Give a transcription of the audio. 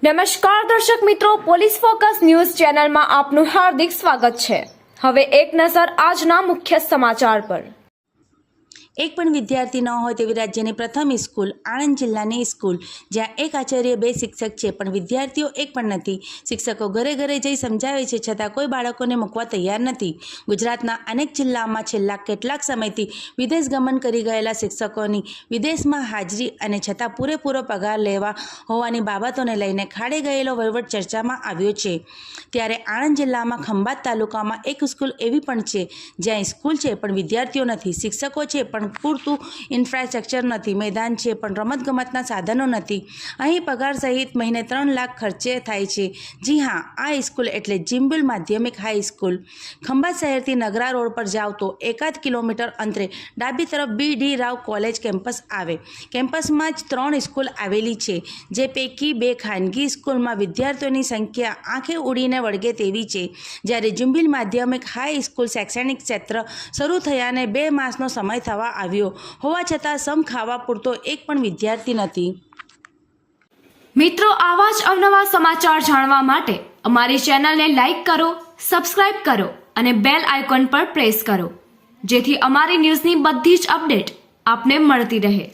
નમસ્કાર દર્શક મિત્રો, પોલીસ ફોકસ ન્યૂઝ ચેનલમાં આપનું હાર્દિક સ્વાગત છે। હવે એક નજર આજના મુખ્ય સમાચાર પર। એક પણ વિદ્યાર્થી ન હોય તેવી રાજ્યની પ્રથમ સ્કૂલ આણંદ જિલ્લાની સ્કૂલ, જ્યાં એક આચાર્ય, 2 શિક્ષક છે, પણ વિદ્યાર્થીઓ એક પણ નથી। શિક્ષકો ઘરે ઘરે જઈ સમજાવે છે, છતાં કોઈ બાળકોને મૂકવા તૈયાર નથી। ગુજરાતના અનેક જિલ્લામાં છેલ્લા કેટલાક સમયથી વિદેશ ગમન કરી ગયેલા શિક્ષકોની વિદેશમાં હાજરી અને છતાં પૂરેપૂરો પગાર લેવા હોવાની બાબતોને લઈને ખાડે ગયેલો વહીવટ ચર્ચામાં આવ્યો છે। ત્યારે આણંદ જિલ્લામાં ખંભાત તાલુકામાં એક સ્કૂલ એવી પણ છે, જ્યાં સ્કૂલ છે પણ વિદ્યાર્થીઓ નથી, શિક્ષકો છે પણ પૂરતું ઇન્ફ્રાસ્ટ્રક્ચર નથી, મેદાન છે પણ રમતગમતના સાધનો નથી। અહીં પગાર સહિત મહિને 3 લાખ ખર્ચે થાય છે। જી હા, આ સ્કૂલ એટલે જિમ્બુલ માધ્યમિક હાઈ સ્કૂલ। ખંભાત શહેરથી નગરા રોડ પર જાવ તો 1 કિલોમીટર અંતરે ડાબી તરફ બી.ડી. રાવ કોલેજ કેમ્પસ આવે। કેમ્પસમાં જ 3 સ્કૂલ આવેલી છે, જે પૈકી 2 ખાનગી સ્કૂલમાં વિદ્યાર્થીઓની સંખ્યા આંખે ઉડીને વળગે તેવી છે। જ્યારે જિમ્બુલ માધ્યમિક હાઈ સ્કૂલ શૈક્ષણિક ક્ષેત્ર શરૂ થયાને 2 માસનો સમય થવા આવ્યો હોવા છતાં સમ ખાવા પૂરતો એક પણ વિદ્યાર્થી નથી। મિત્રો, આવા જ અવનવા સમાચાર જાણવા માટે અમારી ચેનલને લાઈક કરો, સબસ્ક્રાઇબ કરો અને બેલ આઇકોન પર પ્રેસ કરો, જેથી અમારી ન્યૂઝની બધી જ અપડેટ આપને મળતી રહે।